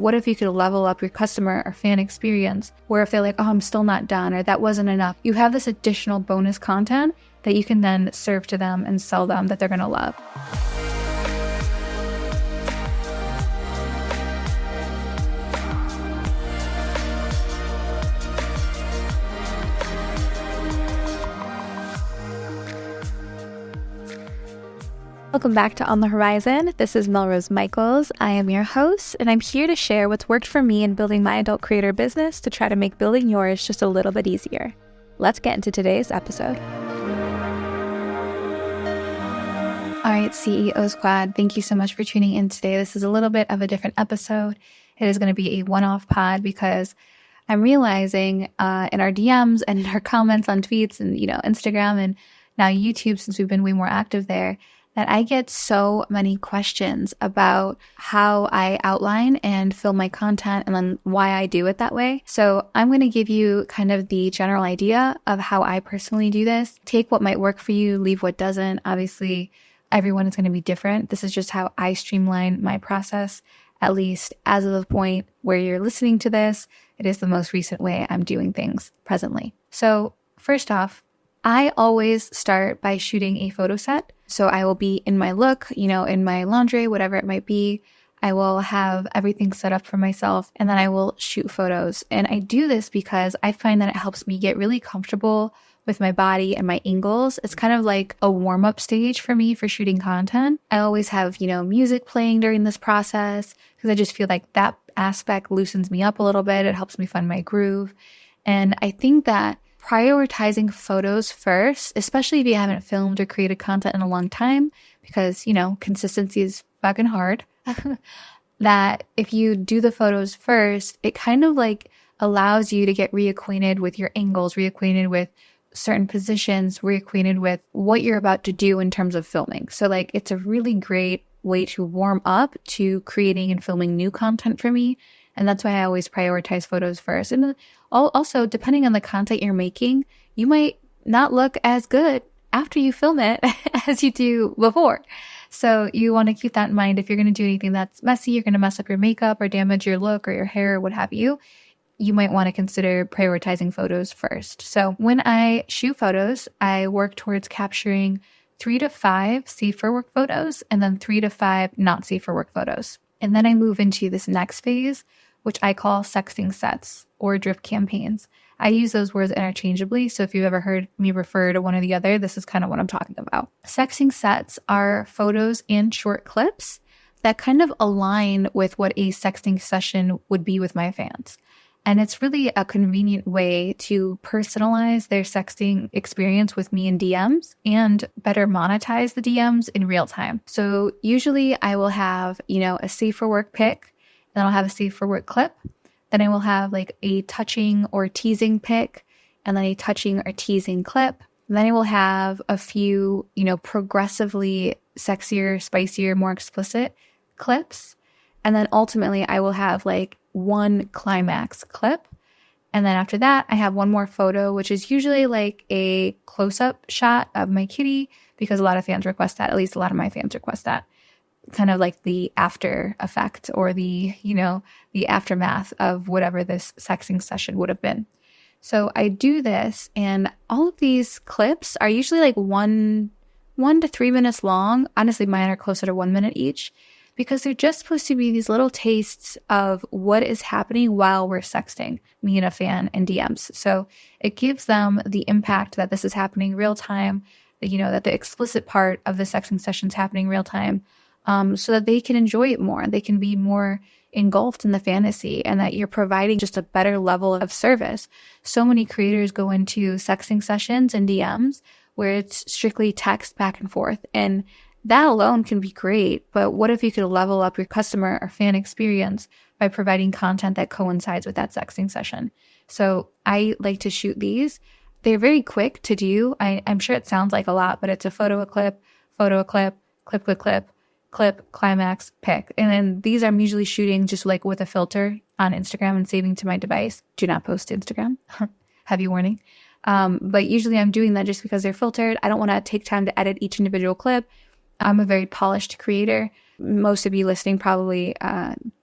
What if you could level up your customer or fan experience, where if they're like, oh, I'm still not done, or that wasn't enough, you have this additional bonus content that you can then serve to them and sell them that they're going to love. Welcome back to On the Horizon. This is Melrose Michaels. I am your host, and I'm here to share what's worked for me in building my adult creator business to try to make building yours just a little bit easier. Let's get into today's episode. All right, CEO Squad, thank you so much for tuning in today. This is a little bit of a different episode. It is going to be a one-off pod because I'm realizing in our DMs and in our comments on tweets and Instagram and now YouTube, since we've been way more active there, that I get so many questions about how I outline and film my content and then why I do it that way. So I'm going to give you kind of the general idea of how I personally do this. Take what might work for you, leave what doesn't. Obviously, everyone is going to be different. This is just how I streamline my process, at least as of the point where you're listening to this. It is the most recent way I'm doing things presently. So first off, I always start by shooting a photo set. So I will be in my look, in my lingerie, whatever it might be. I will have everything set up for myself, and then I will shoot photos. And I do this because I find that it helps me get really comfortable with my body and my angles. It's kind of like a warm-up stage for me for shooting content. I always have, music playing during this process because I just feel like that aspect loosens me up a little bit. It helps me find my groove. And I think that prioritizing photos first, especially if you haven't filmed or created content in a long time, because, consistency is fucking hard, that if you do the photos first, it kind of like allows you to get reacquainted with your angles, reacquainted with certain positions, reacquainted with what you're about to do in terms of filming. So like, it's a really great way to warm up to creating and filming new content for me. And that's why I always prioritize photos first. And also, depending on the content you're making, you might not look as good after you film it as you do before. So you want to keep that in mind. If you're going to do anything that's messy, you're going to mess up your makeup or damage your look or your hair or what have you, you might want to consider prioritizing photos first. So when I shoot photos, I work towards capturing 3 to 5 safe for work photos and then 3 to 5 not safe for work photos. And then I move into this next phase, which I call sexting sets or drift campaigns. I use those words interchangeably, so if you've ever heard me refer to one or the other, this is kind of what I'm talking about. Sexting sets are photos and short clips that kind of align with what a sexting session would be with my fans. And it's really a convenient way to personalize their sexting experience with me in DMs and better monetize the DMs in real time. So usually I will have, a safe for work pic, then I'll have a safe for work clip. Then I will have like a touching or teasing pic, and then a touching or teasing clip. And then I will have a few, progressively sexier, spicier, more explicit clips. And then ultimately I will have like one climax clip. And then after that, I have one more photo, which is usually like a close-up shot of my kitty, because a lot of fans request that. At least a lot of my fans request that. Kind of like the after effect or the aftermath of whatever this sexting session would have been. So I do this, and all of these clips are usually like 1 to 3 minutes long. Honestly, mine are closer to 1 minute each, because they're just supposed to be these little tastes of what is happening while we're sexting, me and a fan in DMs. So it gives them the impact that this is happening real time, that the explicit part of the sexting session is happening real time. So that they can enjoy it more, they can be more engulfed in the fantasy, and that you're providing just a better level of service. So many creators go into sexting sessions and DMs where it's strictly text back and forth, and that alone can be great. But what if you could level up your customer or fan experience by providing content that coincides with that sexting session? So I like to shoot these. They're very quick to do. I'm sure it sounds like a lot, but it's a photo, a clip, clip, climax, pic. And then these I'm usually shooting just like with a filter on Instagram and saving to my device. Do not post to Instagram. Heavy warning. But usually I'm doing that just because they're filtered. I don't want to take time to edit each individual clip. I'm a very polished creator. Most of you listening probably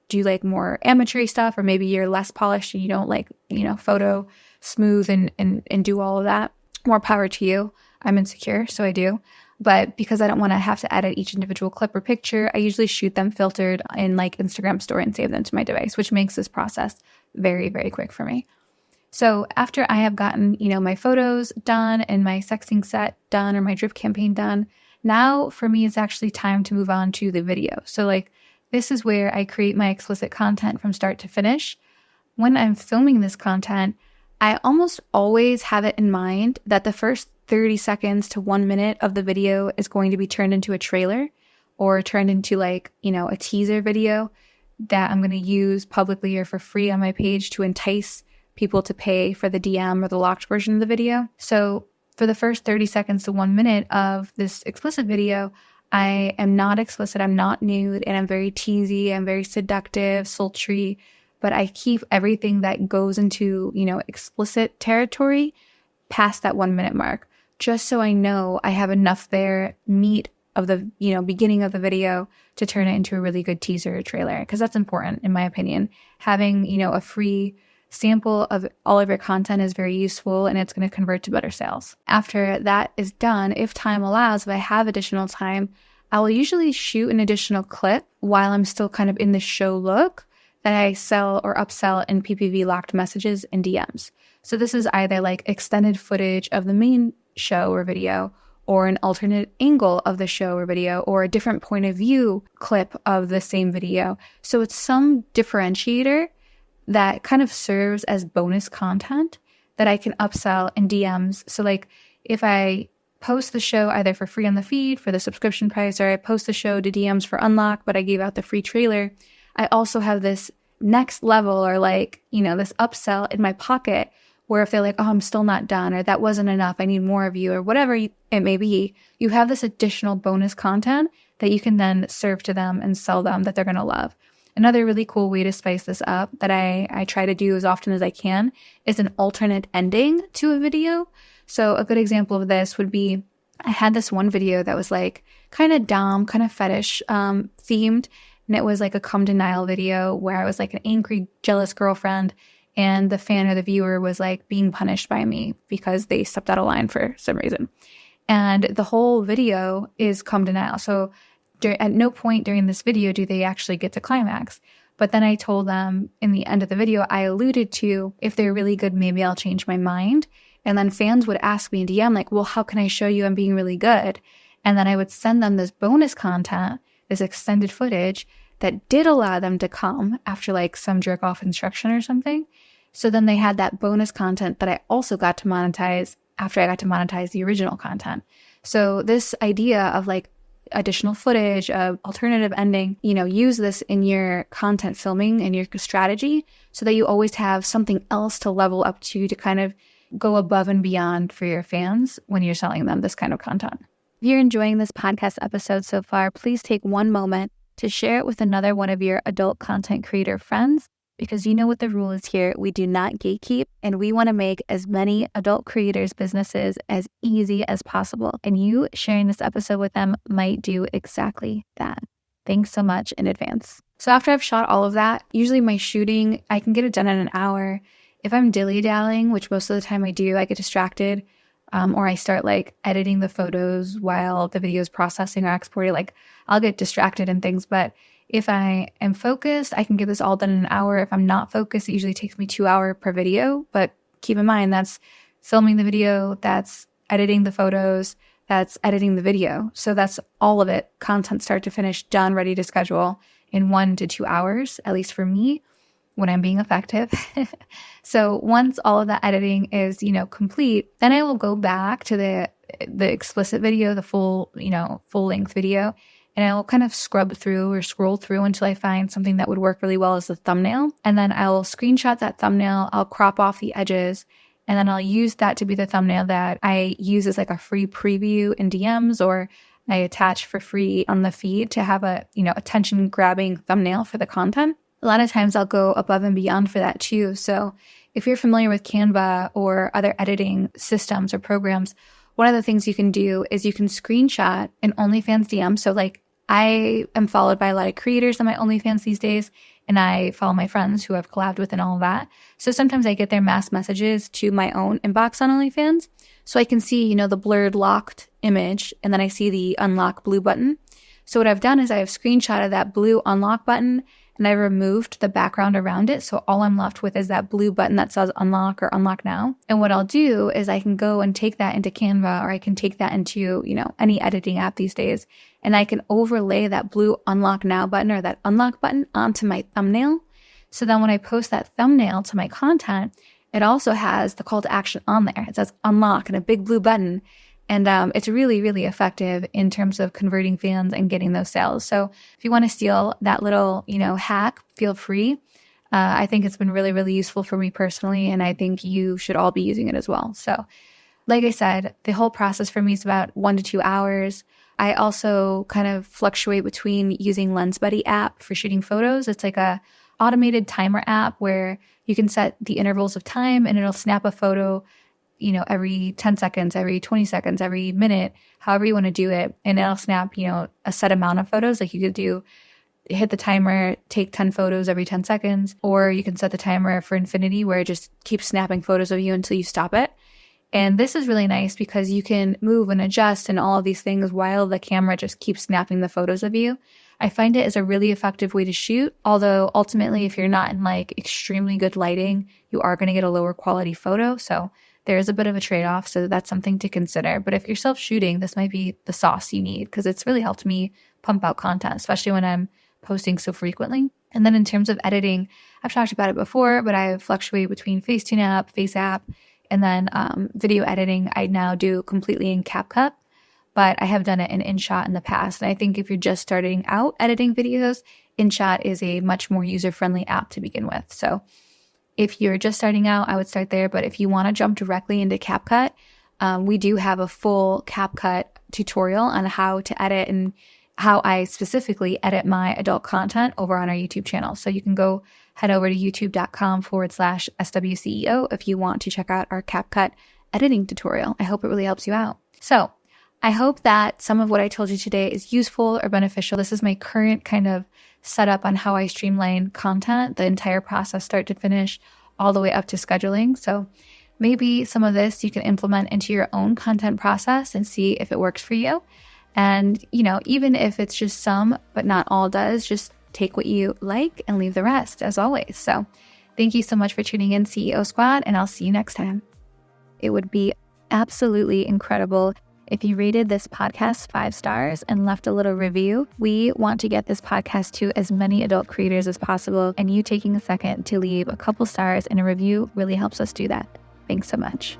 do like more amateur stuff, or maybe you're less polished and you don't like, photo smooth and do all of that. More power to you. I'm insecure, so I do. But because I don't want to have to edit each individual clip or picture, I usually shoot them filtered in like Instagram story and save them to my device, which makes this process very, very quick for me. So after I have gotten, my photos done and my sexting set done or my drip campaign done, now for me, it's actually time to move on to the video. So like, this is where I create my explicit content from start to finish. When I'm filming this content, I almost always have it in mind that the first 30 seconds to 1 minute of the video is going to be turned into a trailer or turned into like, a teaser video that I'm going to use publicly or for free on my page to entice people to pay for the DM or the locked version of the video. So for the first 30 seconds to 1 minute of this explicit video, I am not explicit, I'm not nude, and I'm very teasy, I'm very seductive, sultry, but I keep everything that goes into, explicit territory past that 1 minute mark, just so I know I have enough there, meat of the, beginning of the video to turn it into a really good teaser or trailer, because that's important in my opinion. Having, a free sample of all of your content is very useful, and it's going to convert to better sales. After that is done, if time allows, if I have additional time, I will usually shoot an additional clip while I'm still kind of in the show look that I sell or upsell in PPV locked messages and DMs. So this is either like extended footage of the main show or video, or an alternate angle of the show or video, or a different point of view clip of the same video. So it's some differentiator that kind of serves as bonus content that I can upsell in DMs. So like if I post the show either for free on the feed for the subscription price, or I post the show to DMs for unlock, but I gave out the free trailer, I also have this next level or like, this upsell in my pocket where if they're like, oh, I'm still not done, or that wasn't enough, I need more of you, or whatever it may be, you have this additional bonus content that you can then serve to them and sell them that they're going to love. Another really cool way to spice this up that I try to do as often as I can is an alternate ending to a video. So a good example of this would be, I had this one video that was like kind of dom, kind of fetish themed. And it was like a come denial video where I was like an angry, jealous girlfriend, and the fan or the viewer was like being punished by me because they stepped out of line for some reason. And the whole video is come denial. So at no point during this video do they actually get to climax. But then I told them in the end of the video, I alluded to, if they're really good, maybe I'll change my mind. And then fans would ask me in DM like, well, how can I show you I'm being really good? And then I would send them this bonus content, this extended footage that did allow them to come after like some jerk off instruction or something. So then they had that bonus content that I also got to monetize after I got to monetize the original content. So this idea of like additional footage, alternative ending, use this in your content filming and your strategy so that you always have something else to level up to kind of go above and beyond for your fans when you're selling them this kind of content. If you're enjoying this podcast episode so far, please take one moment to share it with another one of your adult content creator friends, because you know what the rule is here. We do not gatekeep, and we want to make as many adult creators' businesses as easy as possible. And you sharing this episode with them might do exactly that. Thanks so much in advance. So after I've shot all of that, usually my shooting, I can get it done in an hour. If I'm dilly-dallying, which most of the time I do, I get distracted, or I start like editing the photos while the video is processing or exporting, like I'll get distracted and things. But if I am focused, I can get this all done in an hour. If I'm not focused, it usually takes me 2 hours per video. But keep in mind, that's filming the video, that's editing the photos, that's editing the video. So that's all of it, content start to finish, done, ready to schedule in 1 to 2 hours, at least for me, when I'm being effective. So once all of that editing is, complete, then I will go back to the explicit video, the full length video, and I will kind of scrub through or scroll through until I find something that would work really well as the thumbnail. And then I'll screenshot that thumbnail, I'll crop off the edges, and then I'll use that to be the thumbnail that I use as like a free preview in DMs, or I attach for free on the feed to have a, attention grabbing thumbnail for the content. A lot of times I'll go above and beyond for that too. So if you're familiar with Canva or other editing systems or programs, one of the things you can do is you can screenshot an OnlyFans DM. So like I am followed by a lot of creators on my OnlyFans these days, and I follow my friends who I've collabed with and all of that. So sometimes I get their mass messages to my own inbox on OnlyFans. So I can see, the blurred locked image, and then I see the unlock blue button. So what I've done is I have screenshotted that blue unlock button, and I removed the background around it. So all I'm left with is that blue button that says unlock or unlock now. And what I'll do is I can go and take that into Canva, or I can take that into, any editing app these days. And I can overlay that blue unlock now button or that unlock button onto my thumbnail. So then when I post that thumbnail to my content, it also has the call to action on there. It says unlock and a big blue button. And it's really, really effective in terms of converting fans and getting those sales. So if you want to steal that little, hack, feel free. I think it's been really, really useful for me personally, and I think you should all be using it as well. So like I said, the whole process for me is about 1 to 2 hours. I also kind of fluctuate between using LensBuddy app for shooting photos. It's like a automated timer app where you can set the intervals of time and it'll snap a photo every 10 seconds, every 20 seconds, every minute, however you want to do it. And it'll snap, a set amount of photos. Like you could hit the timer, take 10 photos every 10 seconds, or you can set the timer for infinity where it just keeps snapping photos of you until you stop it. And this is really nice because you can move and adjust and all of these things while the camera just keeps snapping the photos of you. I find it is a really effective way to shoot. Although ultimately, if you're not in extremely good lighting, you are going to get a lower quality photo. So there is a bit of a trade-off, so that's something to consider. But if you're self-shooting, this might be the sauce you need because it's really helped me pump out content, especially when I'm posting so frequently. And then in terms of editing, I've talked about it before, but I fluctuate between Facetune app, Face app, and then video editing I now do completely in CapCut, but I have done it in InShot in the past. And I think if you're just starting out editing videos, InShot is a much more user-friendly app to begin with. So if you're just starting out, I would start there. But if you want to jump directly into CapCut, we do have a full CapCut tutorial on how to edit and how I specifically edit my adult content over on our YouTube channel. So you can go head over to youtube.com/SWCEO if you want to check out our CapCut editing tutorial. I hope it really helps you out. So I hope that some of what I told you today is useful or beneficial. This is my current kind of setup on how I streamline content, the entire process, start to finish, all the way up to scheduling. So maybe some of this you can implement into your own content process and see if it works for you. And, even if it's just some, but not all does, just take what you like and leave the rest, as always. So thank you so much for tuning in, CEO Squad, and I'll see you next time. It would be absolutely incredible if you rated this podcast 5 stars and left a little review. We want to get this podcast to as many adult creators as possible, and you taking a second to leave a couple stars and a review really helps us do that. Thanks so much.